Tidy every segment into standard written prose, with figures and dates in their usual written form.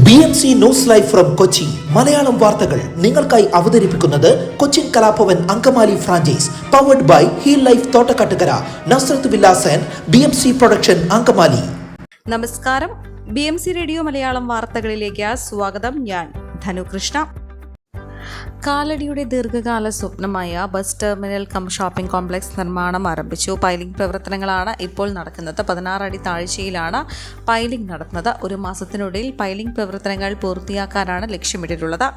BMC news live from Kochi Malayalam വാർത്തകൾ നിങ്ങൾക്കായി അവതരിപ്പിക്കുന്നത് Cochin Kalabhavan Angamaly franchise powered by heal life Thottakattukara Nazareth villas and BMC production Angamaly. നമസ്കാരം, BMC radio Malayalam വാർത്തകളിലേക്ക് സ്വാഗതം. ഞാൻ ധനുകൃഷ്ണ. കാലടിയുടെ ദീർഘകാല സ്വപ്നമായ bus terminal cum shopping complex നിർമ്മാണം ആരംഭിച്ചു. പൈലിംഗ് പ്രവർത്തനങ്ങളാണ് ഇപ്പോൾ നടക്കുന്നത്. 16 അടി താഴ്ചയിലാണ് പൈലിംഗ് നടത്തുന്നത്. ഒരു മാസത്തിനുള്ളിൽ പൈലിംഗ് പ്രവർത്തനങ്ങൾ പൂർത്തിയാക്കാനാണ് ലക്ഷ്യമിട്ടിട്ടുള്ളത്.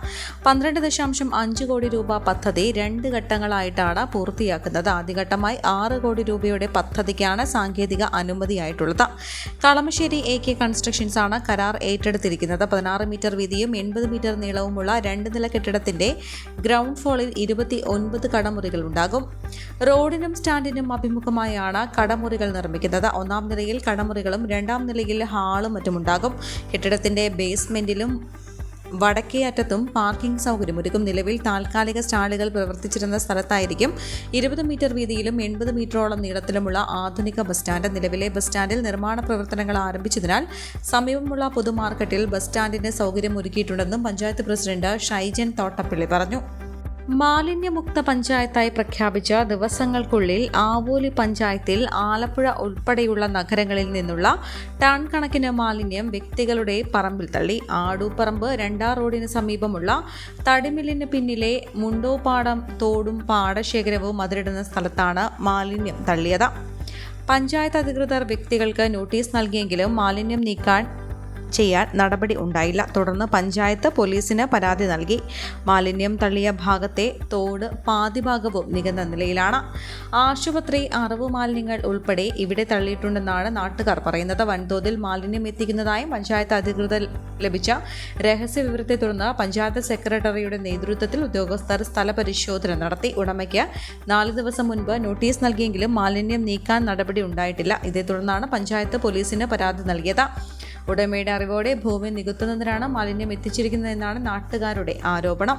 12.5 കോടി രൂപ പദ്ധതി 2 ഘട്ടങ്ങളായിട്ടാണ് പൂർത്തിയാക്കുന്നത്. ആദ്യഘട്ടമായി 6 കോടി രൂപയുടെ പദ്ധതിക്കാണ് സാങ്കേതിക അനുമതിയായിട്ടുള്ളത്. കളമശ്ശേരി AK കൺസ്ട്രക്ഷൻസ് ആണ് കരാർ ഏറ്റെടുത്തിരിക്കുന്നത്. 16 മീറ്റർ വീതിയും 80 മീറ്റർ നീളവുമുള്ള 2 നില കെട്ടിടത്തിന്റെ ഗ്രൗണ്ട് ഫ്ലോറിൽ 29 കടമുറികൾ ഉണ്ടാകും. റോഡിനും സ്റ്റാൻഡിനും അഭിമുഖമായാണ് കടമുറികൾ നിർമ്മിക്കുന്നത്. 1-ാം നിലയിൽ കടമുറികളും 2-ാം നിലയിൽ ഹാളും മറ്റുമുണ്ടാകും. കെട്ടിടത്തിന്റെ ബേസ്മെന്റിലും വടക്കേ അറ്റത്തും പാർക്കിംഗ് സൗകര്യമൊരുക്കും. നിലവിൽ താൽക്കാലിക സ്റ്റാളുകൾ പ്രവർത്തിച്ചിരുന്ന സ്ഥലത്തായിരിക്കും 20 മീറ്റർ വീതിയിലും 80 മീറ്ററോളം നീളത്തിലുമുള്ള ആധുനിക ബസ് സ്റ്റാൻഡ്. നിലവിലെ ബസ് സ്റ്റാൻഡിൽ നിർമ്മാണ പ്രവർത്തനങ്ങൾ ആരംഭിച്ചതിനാൽ സമീപമുള്ള പൊതുമാർക്കറ്റിൽ ബസ് സ്റ്റാൻഡിന് സൗകര്യമൊരുക്കിയിട്ടുണ്ടെന്നും പഞ്ചായത്ത് പ്രസിഡന്റ് ഷൈജൻ തോട്ടപ്പള്ളി പറഞ്ഞു. മാലിന്യമുക്ത പഞ്ചായത്തായി പ്രഖ്യാപിച്ച ദിവസങ്ങൾക്കുള്ളിൽ ആവോലി പഞ്ചായത്തിൽ ആലപ്പുഴ ഉൾപ്പെടെയുള്ള നഗരങ്ങളിൽ നിന്നുള്ള ടൺ കണക്കിന് മാലിന്യം വ്യക്തികളുടെ പറമ്പിൽ തള്ളി. ആടൂപ്പറമ്പ് 2-ാം റോഡിന് സമീപമുള്ള തടിമില്ലിന് പിന്നിലെ മുണ്ടോപ്പാടം തോടും പാടശേഖരവും അതിരിടുന്ന സ്ഥലത്താണ് മാലിന്യം തള്ളിയത്. പഞ്ചായത്ത് അധികൃതർ വ്യക്തികൾക്ക് നോട്ടീസ് നൽകിയെങ്കിലും മാലിന്യം നീക്കം ചെയ്യാൻ നടപടി ഉണ്ടായില്ല. തുടർന്ന് പഞ്ചായത്ത് പോലീസിന് പരാതി നൽകി. മാലിന്യം തള്ളിയ ഭാഗത്തെ തോട് പാതിഭാഗവും നികന്ന നിലയിലാണ്. ആശുപത്രി, അറിവ് മാലിന്യങ്ങൾ ഉൾപ്പെടെ ഇവിടെ തള്ളിയിട്ടുണ്ടെന്നാണ് നാട്ടുകാർ പറയുന്നത്. വൻതോതിൽ മാലിന്യം എത്തിക്കുന്നതായും പഞ്ചായത്ത് അധികൃതർ ലഭിച്ച രഹസ്യ വിവരത്തെ തുടർന്ന് പഞ്ചായത്ത് സെക്രട്ടറിയുടെ നേതൃത്വത്തിൽ ഉദ്യോഗസ്ഥർ സ്ഥലപരിശോധന നടത്തി. ഉടമയ്ക്ക് 4 ദിവസം മുൻപ് നോട്ടീസ് നൽകിയെങ്കിലും മാലിന്യം നീക്കാൻ നടപടി ഉണ്ടായിട്ടില്ല. ഇതേ തുടർന്നാണ് പഞ്ചായത്ത് പോലീസിന് പരാതി നൽകിയത്. ഉടമയുടെ അറിവോടെ ഭൂമി നികത്തുന്നതിനാണ് മാലിന്യം എത്തിച്ചിരിക്കുന്നതെന്നാണ് നാട്ടുകാരുടെ ആരോപണം.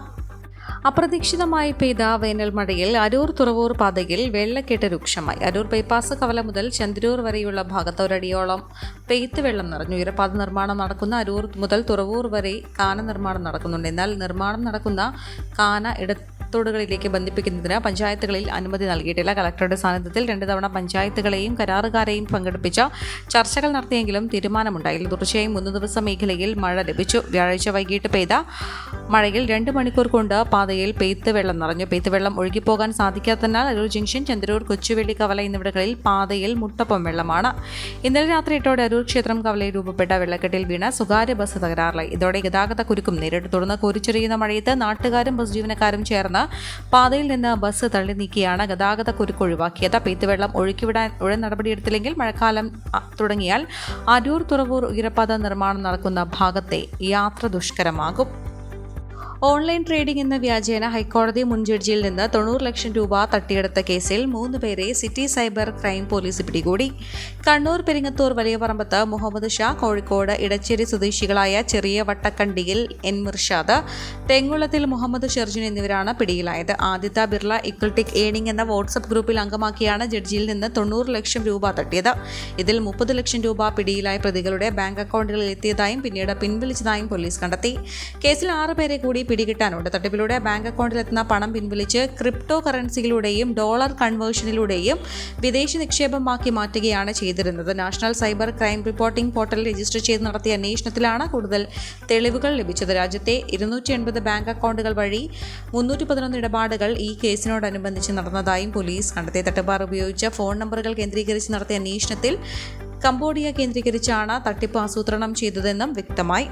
അപ്രതീക്ഷിതമായി പെയ്ത വേനൽ മഴയിൽ അരൂർ തുറവൂർ പാതയിൽ വെള്ളക്കെട്ട് രൂക്ഷമായി. അരൂർ ബൈപ്പാസ് കവല മുതൽ ചന്ദ്രൂർ വരെയുള്ള ഭാഗത്ത് ഒരടിയോളം പെയ്ത്ത് വെള്ളം നിറഞ്ഞു. ഇരപ്പാത നിർമ്മാണം നടക്കുന്ന അരൂർ മുതൽ തുറവൂർ വരെ കാന നിർമ്മാണം നടക്കുന്നുണ്ട്. എന്നാൽ നിർമ്മാണം നടക്കുന്ന കാന ഇടത്തോടുകളിലേക്ക് ബന്ധിപ്പിക്കുന്നതിന് പഞ്ചായത്തുകളിൽ അനുമതി നൽകിയിട്ടില്ല. കളക്ടറുടെ സാന്നിധ്യത്തിൽ 2 തവണ പഞ്ചായത്തുകളെയും കരാറുകാരെയും പങ്കെടുപ്പിച്ച ചർച്ചകൾ നടത്തിയെങ്കിലും തീരുമാനമുണ്ടായില്ല. തുടർച്ചയായി 3 ദിവസം മേഖലയിൽ മഴ ലഭിച്ചു. വ്യാഴാഴ്ച വൈകിട്ട് പെയ്ത മഴയിൽ 2 മണിക്കൂർ കൊണ്ട് പാതയിൽ പെയ്ത്ത് വെള്ളം നിറഞ്ഞു. പെയ്ത്ത് വെള്ളം ഒഴുകിപ്പോകാൻ സാധിക്കാത്തതിനാൽ അരൂർ ജംഗ്ഷൻ, ചന്ദ്രൂർ, കൊച്ചുവേളി കവല എന്നിവിടങ്ങളിൽ പാതയിൽ മുട്ടപ്പം വെള്ളമാണ്. ഇന്നലെ രാത്രി 8ഓടെ അരൂർ ക്ഷേത്രം കവലയിൽ രൂപപ്പെട്ട വെള്ളക്കെട്ടിൽ വീണ് സ്വകാര്യ ബസ് തകരാറിലായി. ഇതോടെ ഗതാഗത കുരുക്കും നേരിട്ടു. തുടർന്ന് കോരിച്ചൊരിയുന്ന മഴയത്ത് നാട്ടുകാരും ബസ് ജീവനക്കാരും ചേർന്ന് പാതയിൽ നിന്ന് ബസ് തള്ളി നീക്കിയാണ് ഗതാഗത കുരുക്ക് ഒഴിവാക്കിയത്. പെയ്ത്ത് വെള്ളം ഒഴുക്കിവിടാൻ ഉടൻ നടപടിയെടുത്തില്ലെങ്കിൽ മഴക്കാലം തുടങ്ങിയാൽ അരൂർ തുറവൂർ ഉയരപ്പാത നിർമ്മാണം നടക്കുന്ന ഭാഗത്തെ യാത്ര ദുഷ്കരമാകും. ഓൺലൈൻ ട്രേഡിംഗ് എന്ന വ്യാജേന ഹൈക്കോടതി മുൻ ജഡ്ജിയിൽ നിന്ന് 90 ലക്ഷം രൂപ തട്ടിയെടുത്ത കേസിൽ 3 പേരെ സിറ്റി സൈബർ ക്രൈം പോലീസ് പിടികൂടി. കണ്ണൂർ പെരിങ്ങത്തൂർ വലിയപറമ്പത്ത് മുഹമ്മദ് ഷാ, കോഴിക്കോട് ഇടച്ചേരി സ്വദേശികളായ ചെറിയ വട്ടക്കണ്ടിയിൽ N മിർഷാദ്, തെങ്ങുളത്തിൽ മുഹമ്മദ് ഷെർജുൻ എന്നിവരാണ് പിടിയിലായത്. ആദിത്യ ബിർള ഇക്വിറ്റിക് ഏണിംഗ് എന്ന വാട്സ്ആപ്പ് ഗ്രൂപ്പിൽ അംഗമാക്കിയാണ് ജഡ്ജിയിൽ നിന്ന് 90 ലക്ഷം രൂപ തട്ടിയത്. ഇതിൽ 30 ലക്ഷം രൂപ പിടിയിലായ പ്രതികളുടെ ബാങ്ക് അക്കൗണ്ടുകളിൽ എത്തിയതായും പിന്നീട് പിൻവലിച്ചതായും പോലീസ് കണ്ടെത്തി. കേസിൽ 6 പേരെ കൂടി പിടികിട്ടാനുണ്ട്. തട്ടിപ്പിലൂടെ ബാങ്ക് അക്കൗണ്ടിലെത്തുന്ന പണം പിൻവലിച്ച് ക്രിപ്റ്റോ കറൻസിയിലൂടെയും ഡോളർ കൺവേർഷനിലൂടെയും വിദേശ നിക്ഷേപമാക്കി മാറ്റുകയാണ് ചെയ്തിരുന്നത്. National cyber crime reporting portal register ചെയ്ത് നടത്തിയ അന്വേഷണത്തിലാണ് കൂടുതൽ തെളിവുകൾ ലഭിച്ചത്. രാജ്യത്തെ 280 ബാങ്ക് അക്കൗണ്ടുകൾ വഴി 311 ഇടപാടുകൾ ഈ കേസിനോടനുബന്ധിച്ച് നടന്നതായും പോലീസ് കണ്ടെത്തി. തട്ടിപ്പാർ ഉപയോഗിച്ച ഫോൺ നമ്പറുകൾ കേന്ദ്രീകരിച്ച് നടത്തിയ അന്വേഷണത്തിൽ കംബോഡിയ കേന്ദ്രീകരിച്ചാണ് തട്ടിപ്പ് ആസൂത്രണം ചെയ്തതെന്നും വ്യക്തമായി.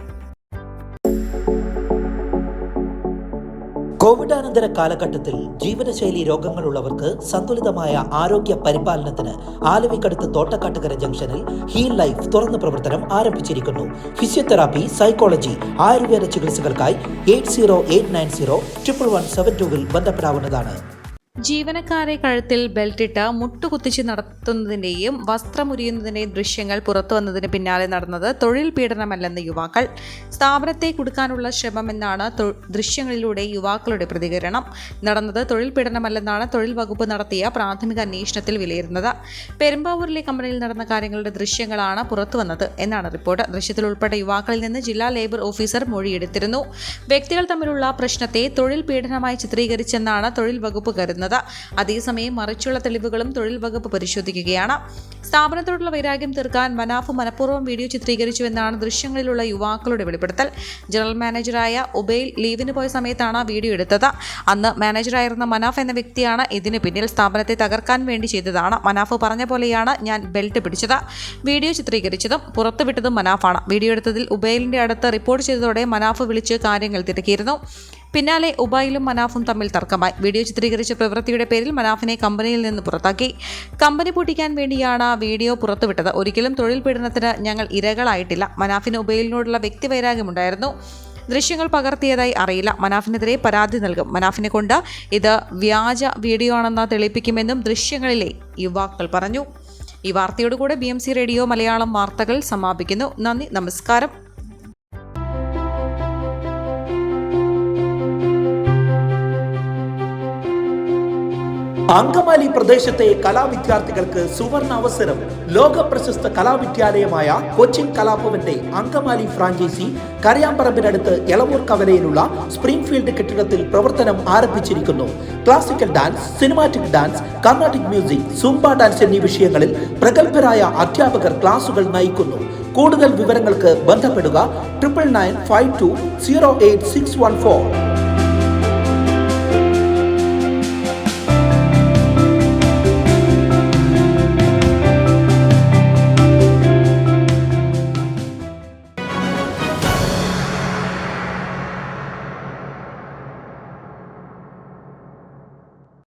കോവിഡാനന്തര കാലഘട്ടത്തിൽ ജീവിതശൈലി രോഗങ്ങളുള്ളവർക്ക് സന്തുലിതമായ ആരോഗ്യ പരിപാലനത്തിന് ആലുവയ്ക്കടുത്ത് തോട്ടക്കാട്ടുകര ജംഗ്ഷനിൽ ഹീൽ ലൈഫ് തുറന്ന പ്രവർത്തനം ആരംഭിച്ചിരിക്കുന്നു. ഫിസിയോതെറാപ്പി, സൈക്കോളജി, ആയുർവേദ ചികിത്സകൾക്കായി 8089011722 ബന്ധപ്പെടാവുന്നതാണ്. ജീവനക്കാരെ കഴുത്തിൽ ബെൽറ്റിട്ട് മുട്ടുകുത്തിച്ച് നടത്തുന്നതിൻ്റെയും വസ്ത്രമുരിയുന്നതിൻ്റെയും ദൃശ്യങ്ങൾ പുറത്തുവന്നതിന് പിന്നാലെ നടന്നത് തൊഴിൽ പീഡനമല്ലെന്ന് യുവാക്കൾ. സ്ഥാപനത്തെ കുടുക്കാനുള്ള ശ്രമമെന്നാണ് ദൃശ്യങ്ങളിലൂടെ യുവാക്കളുടെ പ്രതികരണം. നടന്നത് തൊഴിൽ പീഡനമല്ലെന്നാണ് തൊഴിൽ വകുപ്പ് നടത്തിയ പ്രാഥമിക അന്വേഷണത്തിൽ വിലയിരുന്നത്. പെരുമ്പാവൂരിലെ കമ്പനിയിൽ നടന്ന കാര്യങ്ങളുടെ ദൃശ്യങ്ങളാണ് പുറത്തുവന്നത് എന്നാണ് റിപ്പോർട്ട്. ദൃശ്യത്തിൽ ഉൾപ്പെട്ട യുവാക്കളിൽ നിന്ന് ജില്ലാ ലേബർ ഓഫീസർ മൊഴിയെടുത്തിരുന്നു. വ്യക്തികൾ തമ്മിലുള്ള പ്രശ്നത്തെ തൊഴിൽ പീഡനമായി ചിത്രീകരിച്ചെന്നാണ് തൊഴിൽ വകുപ്പ് കരുതുന്നത്. അതേസമയം മറിച്ചുള്ള തെളിവുകളും തൊഴിൽ വകുപ്പ് പരിശോധിക്കുകയാണ്. സ്ഥാപനത്തോടുള്ള വൈരാഗ്യം തീർക്കാൻ മനാഫ് മനഃപൂർവ്വം വീഡിയോ ചിത്രീകരിച്ചുവെന്നാണ് ദൃശ്യങ്ങളിലുള്ള യുവാക്കളുടെ വെളിപ്പെടുത്തൽ. ജനറൽ മാനേജറായ ഉബൈൽ ലീവിന് പോയ സമയത്താണ് വീഡിയോ എടുത്തത്. അന്ന് മാനേജറായിരുന്ന മനാഫ് എന്ന വ്യക്തിയാണ് ഇതിന് പിന്നിൽ. സ്ഥാപനത്തെ തകർക്കാൻ വേണ്ടി ചെയ്തതാണ്. മനാഫ് പറഞ്ഞ പോലെയാണ് ഞാൻ ബെൽറ്റ് പിടിച്ചത്. വീഡിയോ ചിത്രീകരിച്ചതും പുറത്തുവിട്ടതും മനാഫാണ്. വീഡിയോ എടുത്തതിൽ ഉബൈലിന്റെ അടുത്ത് റിപ്പോർട്ട് ചെയ്തതോടെ മനാഫ് വിളിച്ച് കാര്യങ്ങൾ തിരക്കിയിരുന്നു. പിന്നാലെ ഉബൈലും മനാഫും തമ്മിൽ തർക്കമായി. വീഡിയോ ചിത്രീകരിച്ച പ്രവൃത്തിയുടെ പേരിൽ മനാഫിനെ കമ്പനിയിൽ നിന്ന് പുറത്താക്കി. കമ്പനി പൂട്ടിക്കാൻ വേണ്ടിയാണ് വീഡിയോ പുറത്തുവിട്ടത്. ഒരിക്കലും തൊഴിൽ പീഡനത്തിന് ഞങ്ങൾ ഇരകളായിട്ടില്ല. മനാഫിന് ഉബൈലിനോടുള്ള വ്യക്തിവൈരാഗ്യമുണ്ടായിരുന്നു. ദൃശ്യങ്ങൾ പകർത്തിയതായി അറിയില്ല. മനാഫിനെതിരെ പരാതി നൽകും. മനാഫിനെ കൊണ്ട് ഇത് വ്യാജ വീഡിയോ ആണെന്ന് തെളിയിപ്പിക്കുമെന്നും ദൃശ്യങ്ങളിലെ യുവാക്കൾ പറഞ്ഞു. ഈ വാർത്തയോടുകൂടെ BMC റേഡിയോ മലയാളം വാർത്തകൾ സമാപിക്കുന്നു. നന്ദി, നമസ്കാരം. അങ്കമാലി പ്രദേശത്തെ കലാവിദ്യാർത്ഥികൾക്ക് സുവർണ അവസരം. ലോക പ്രശസ്ത കലാവിദ്യാലയമായ കൊച്ചിൻ കലാഭവന്റെ അങ്കമാലി ഫ്രാഞ്ചൈസി കരയാമ്പറമ്പിനടുത്ത് എളവൂർ കവലയിലുള്ള സ്പ്രിംഗ്ഫീൽഡ് കെട്ടിടത്തിൽ പ്രവർത്തനം ആരംഭിച്ചിരിക്കുന്നു. Classical dance, cinematic dance, Carnatic music, Zumba dance എന്നീ വിഷയങ്ങളിൽ പ്രഗത്ഭരായ അധ്യാപകർ ക്ലാസുകൾ നയിക്കുന്നു. കൂടുതൽ വിവരങ്ങൾക്ക് ബന്ധപ്പെടുക 9995208614.